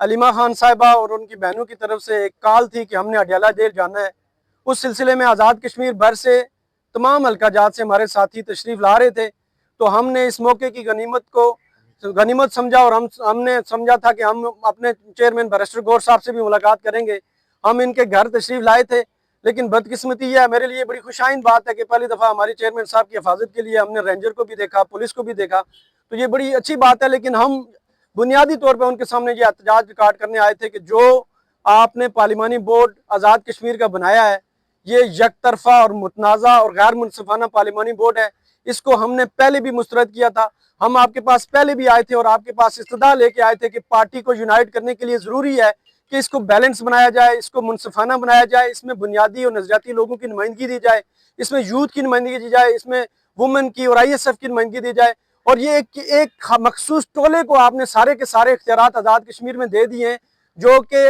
अलीमा खान साहिबा और उनकी बहनों की तरफ से एक कॉल थी कि हमने अडयाला जेल जाना है। उस सिलसिले में आज़ाद कश्मीर भर से तमाम हल्का जात से हमारे साथी तशरीफ़ ला रहे थे। तो हमने इस मौके की गनीमत समझा और हमने समझा था कि हम अपने चेयरमैन बैरिस्टर गौर साहब से भी मुलाकात करेंगे। हम इनके घर तशरीफ़ लाए थे, लेकिन बदकिस्मती यह है, मेरे लिए बड़ी खुशाइन बात है कि पहली दफ़ा हमारी चेयरमैन साहब की हिफाजत के लिए हमने रेंजर को भी देखा, पुलिस को भी देखा, तो ये बड़ी अच्छी बात है। लेकिन हम बुनियादी तौर पर उनके सामने ये एहतजाज रिकॉर्ड करने आए थे कि जो आपने पार्लिमानी बोर्ड आज़ाद कश्मीर का बनाया है, ये यकतरफा और मुतनाज़ा और गैर मुनसिफाना पार्लिमानी बोर्ड है। इसको हमने पहले भी मुस्तरद किया था। हम आपके पास पहले भी आए थे और आपके पास इस्तदा लेके आए थे कि पार्टी को यूनाइट करने के लिए ज़रूरी है कि इसको बैलेंस बनाया जाए, इसको मुनसिफाना बनाया जाए, इसमें बुनियादी और नजरियाती लोगों की नुमाइंदगी दी जाए, इसमें यूथ की नुमाइंदगी दी जाए, इसमें वुमेन की और ISF की नुमाइंदगी दी जाए। और ये एक मखसूस टोले को आपने सारे के सारे इख्तियारात आज़ाद कश्मीर में दे दिए हैं, जो कि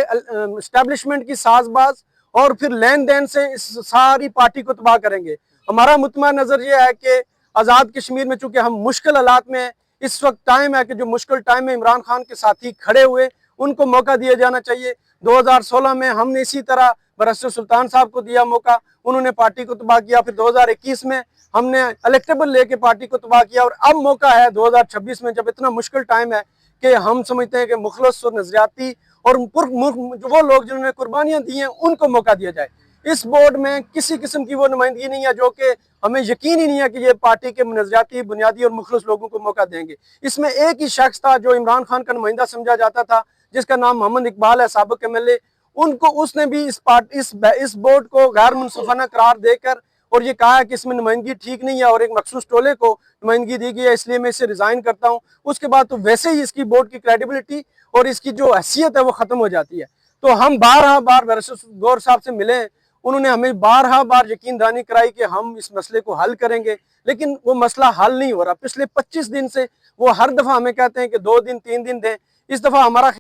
इस्टेब्लिशमेंट की साजबाज और फिर लेन देन से इस सारी पार्टी को तबाह करेंगे। हमारा मुतमा नज़र ये है कि आज़ाद कश्मीर में चूंकि हम मुश्किल हालात में हैं, इस वक्त टाइम है कि जो मुश्किल टाइम में इमरान खान के साथी खड़े हुए उनको मौका दिया जाना चाहिए। 2016 में हमने इसी तरह बैरिस्टर सुल्तान साहब को दिया मौका, उन्होंने पार्टी को तबाह किया। फिर 2021 में हमने इलेक्टेबल लेके पार्टी को तबाह किया और अब मौका है 2026 में, जब इतना मुश्किल टाइम है कि हम समझते हैं कि मुखलस और नजरियाती और वो लोग जिन्होंने कुर्बानियां दी हैं उनको मौका दिया जाए। इस बोर्ड में किसी किस्म की वो नुमाइंदगी नहीं है जो कि हमें यकीन ही नहीं है कि ये पार्टी के नजरियाती बुनियादी और मुखलस लोगों को मौका देंगे। इसमें एक ही शख्स था जो इमरान खान का नुमाइंदा समझा जाता था, जिसका नाम मोहम्मद इकबाल है, साबिक MLA। उनको उसने भी इस बोर्ड को गैर मुनसिफाना करार देकर और ये कहा है कि इसमें नुमाइंदगी ठीक नहीं है और एक मखसूस टोले को नुमाइंदगी दी गई है, इसलिए मैं इसे रिजाइन करता हूँ। उसके बाद तो वैसे ही इसकी बोर्ड की क्रेडिबिलिटी और इसकी जो हैसियत है वो खत्म हो जाती है। तो हम बारहा बार बैरिस्टर गौर साहब से मिले, उन्होंने हमें बारहा बार यकीन दहानी कराई कि हम इस मसले को हल करेंगे, लेकिन वो मसला हल नहीं हो रहा। पिछले 25 दिन से वो हर दफा हमें कहते हैं कि 2 दिन 3 दिन दें। इस दफा हमारा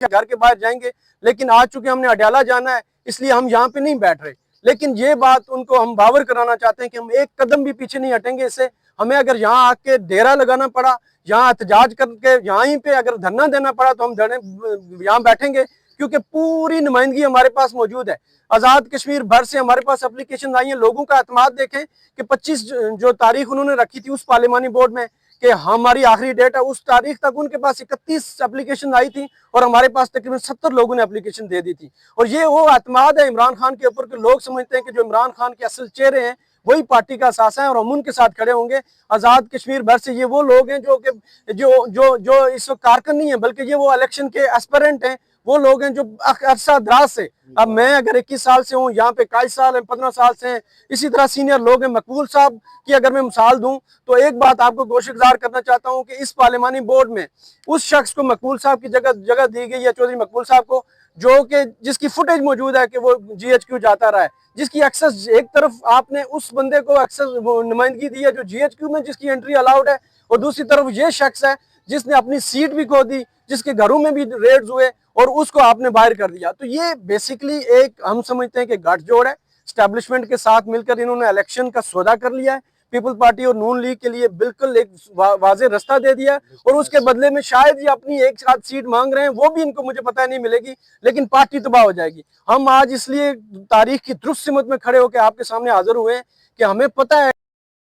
घर के बाहर जाएंगे, लेकिन आज चूंकि हमने अडयाला जाना है इसलिए हम यहाँ पे नहीं बैठ रहे। लेकिन ये बात उनको हम बावर कराना चाहते हैं कि हम एक कदम भी पीछे नहीं हटेंगे इससे। हमें अगर यहाँ आके डेरा लगाना पड़ा, यहाँ एहतजाज करके यहाँ पे अगर धरना देना पड़ा तो हम यहाँ बैठेंगे, क्योंकि पूरी नुमाइंदगी हमारे पास मौजूद है। आज़ाद कश्मीर भर से हमारे पास एप्लीकेशन आई है। लोगों का एतमाद देखें कि 25 जो तारीख उन्होंने रखी थी उस पार्लिमानी बोर्ड में कि हमारी आखिरी डेट है, उस तारीख तक उनके पास 31 एप्लीकेशन आई थी और हमारे पास तकरीबन 70 लोगों ने एप्लीकेशन दे दी थी। और ये वो एतमाद है इमरान खान के ऊपर कि लोग समझते हैं कि जो इमरान खान के असल चेहरे हैं वही पार्टी का असासा है और हम उनके साथ खड़े होंगे। आज़ाद कश्मीर भर से ये वो लोग हैं जो कि जो इस वक्त कारकुन नहीं है, बल्कि ये वो इलेक्शन के एस्पिरेंट हैं, वो लोग हैं जो अरसा दराज से, अब मैं अगर 21 साल से हूँ, यहाँ पे 21 साल है, 15 साल से हैं, इसी तरह सीनियर लोग हैं। मकबूल साहब की अगर मैं मिसाल दूं तो एक बात आपको गोशगुजार करना चाहता हूँ कि इस पार्लिमानी बोर्ड में उस शख्स को मकबूल साहब की जगह दी गई है, चौधरी मकबूल साहब को, जो कि जिसकी फुटेज मौजूद है कि वो GHQ जाता रहा है, जिसकी एक्सेस एक तरफ आपने उस बंदे को एक्सेस नुमाइंदगी दी है जो GHQ में जिसकी एंट्री अलाउड है, और दूसरी तरफ ये शख्स है जिसने अपनी सीट भी खो दी, जिसके घरों में भी रेड्स हुए और उसको आपने बाहर कर दिया। तो ये बेसिकली एक हम समझते हैं कि गठजोड़ है। स्टैब्लिशमेंट के साथ मिलकर इन्होंने इलेक्शन का सौदा कर लिया है। पीपल पार्टी और नून लीग के लिए बिल्कुल एक वाज़ेह रास्ता दे दिया है और उसके बदले में शायद ये अपनी एक साथ सीट मांग रहे हैं, वो भी इनको मुझे पता नहीं मिलेगी, लेकिन पार्टी तबाह हो जाएगी। हम आज इसलिए तारीख की दुरुस्त सिमत में खड़े होकर आपके सामने हाजिर हुए हैं कि हमें पता है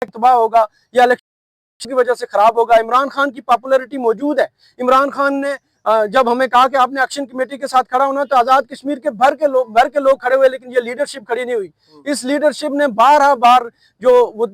तबाह होगा या इलेक्शन की वजह से खराब होगा। इमरान खान की पॉपुलैरिटी मौजूद है। इमरान खान ने जब हमें कहा कि आपने एक्शन कमेटी के साथ खड़ा होना, तो आज़ाद कश्मीर के भर के लोग खड़े हुए, लेकिन ये लीडरशिप खड़ी नहीं हुई। इस लीडरशिप ने बारहा बार जो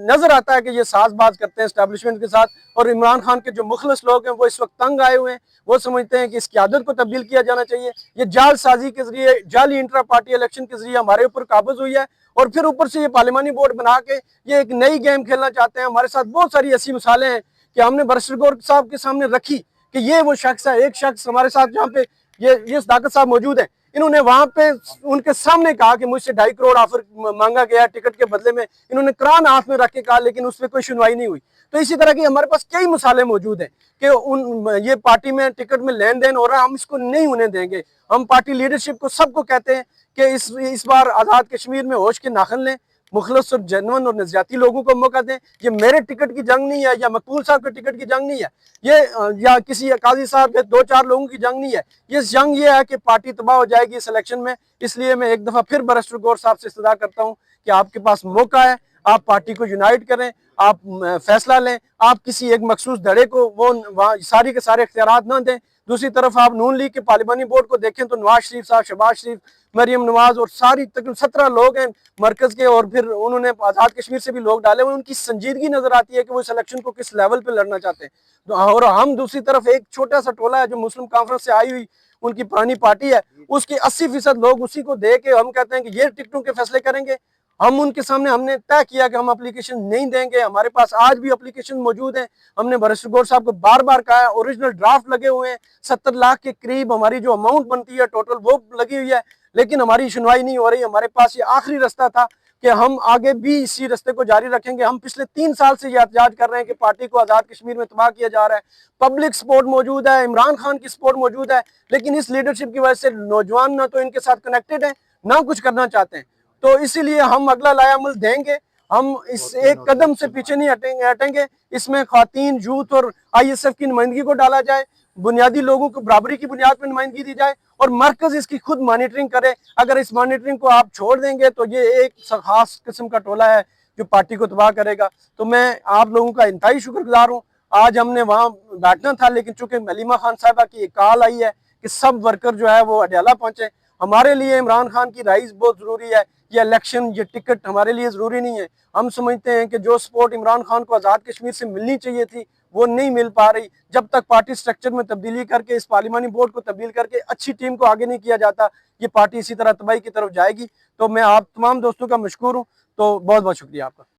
नजर आता है कि ये साजबाज करते हैं एस्टेब्लिशमेंट के साथ, और इमरान खान के जो मुखलिस लोग हैं वो इस वक्त तंग आए हुए हैं। वो समझते हैं कि इस क़यादत को तब्दील किया जाना चाहिए। ये जालसाजी के जरिए, जाली इंट्रा पार्टी इलेक्शन के जरिए हमारे ऊपर काबज हुई है और फिर ऊपर से ये पार्लिमानी बोर्ड बना के ये एक नई गेम खेलना चाहते हैं। हमारे साथ बहुत सारी ऐसी मिसालें हैं कि हमने बैरिस्टर गौर साहब के सामने रखी कि ये वो शख्स है। एक शख्स हमारे साथ जहाँ पे ये सदाकत साहब मौजूद है, इन्होंने वहां पे उनके सामने कहा कि मुझसे 2.5 करोड़ ऑफर मांगा गया टिकट के बदले में। इन्होंने कुरान हाथ में रख के कहा, लेकिन उस पर कोई सुनवाई नहीं हुई। तो इसी तरह की हमारे पास कई मिसालें मौजूद हैं कि ये पार्टी में टिकट में लेन देन हो रहा है, हम इसको नहीं होने देंगे। हम पार्टी लीडरशिप को सबको कहते हैं कि इस बार आज़ाद कश्मीर में होश के नाखन लें, मुखलस और जनवन और नजरियाती लोगों को मौका दें। ये मेरे टिकट की जंग नहीं है या मकबूल साहब के टिकट की जंग नहीं है, ये या किसी काजी साहब के 2-4 लोगों की जंग नहीं है। ये जंग ये है कि पार्टी तबाह हो जाएगी इस इलेक्शन में। इसलिए मैं एक दफा फिर बैरिस्टर गौर साहब से इस्तदा करता हूँ कि आपके पास मौका है, आप पार्टी को यूनाइट करें, आप फैसला लें, आप किसी एक मखसूस धड़े को वो वहाँ सारी के सारे इख्तियारात ना दें। दूसरी तरफ आप नून लीग के पार्लिमानी बोर्ड को देखें तो नवाज शरीफ साहब, शहबाज शरीफ, मरियम नवाज और सारी तकरीबन 17 लोग हैं मरकज के, और फिर उन्होंने आजाद कश्मीर से भी लोग डाले हुए। उनकी संजीदगी नजर आती है कि वो इस इलेक्शन को किस लेवल पे लड़ना चाहते हैं। और हम दूसरी तरफ एक छोटा सा टोला है जो मुस्लिम कॉन्फ्रेंस से आई हुई उनकी पुरानी पार्टी है, उसके 80% लोग उसी को दे के हम कहते हैं कि ये टिकटों के फैसले करेंगे। हम उनके सामने हमने तय किया कि हम एप्लीकेशन नहीं देंगे। हमारे पास आज भी एप्लीकेशन मौजूद है। हमने बैरिस्टर गौर साहब को बार बार कहा है, ओरिजिनल ड्राफ्ट लगे हुए हैं, 70 लाख के करीब हमारी जो अमाउंट बनती है टोटल वो लगी हुई है, लेकिन हमारी सुनवाई नहीं हो रही। हमारे पास ये आखिरी रास्ता था कि हम आगे भी इसी रास्ते को जारी रखेंगे। हम पिछले 3 साल से ये एहतजाज कर रहे हैं कि पार्टी को आजाद कश्मीर में तबाह किया जा रहा है। पब्लिक सपोर्ट मौजूद है, इमरान खान की सपोर्ट मौजूद है, लेकिन इस लीडरशिप की वजह से नौजवान ना तो इनके साथ कनेक्टेड है ना कुछ करना चाहते हैं। तो इसीलिए हम अगला लायामल देंगे। हम इस एक कदम से पीछे नहीं हटेंगे। इसमें खातीन, यूथ और ISF की नुमाइंदगी को डाला जाए, बुनियादी लोगों को बराबरी की बुनियाद पर नुमाइंदगी दी जाए और मरकज इसकी खुद मॉनिटरिंग करे। अगर इस मॉनिटरिंग को आप छोड़ देंगे तो ये एक खास किस्म का टोला है जो पार्टी को तबाह करेगा। तो मैं आप लोगों का इंतहाई शुक्रगुजार हूँ। आज हमने वहाँ बैठना था, लेकिन चूंकि हलीमा खान साहबा की एक कॉल आई है कि सब वर्कर जो है वो अडयाला पहुंचे। हमारे लिए इमरान खान की राइज बहुत जरूरी है। ये इलेक्शन, ये टिकट हमारे लिए जरूरी नहीं है। हम समझते हैं कि जो सपोर्ट इमरान खान को आजाद कश्मीर से मिलनी चाहिए थी वो नहीं मिल पा रही। जब तक पार्टी स्ट्रक्चर में तब्दीली करके, इस पार्लिमानी बोर्ड को तब्दील करके अच्छी टीम को आगे नहीं किया जाता, ये पार्टी इसी तरह तबाही की तरफ जाएगी। तो मैं आप तमाम दोस्तों का मशकूर हूँ। तो बहुत बहुत शुक्रिया आपका।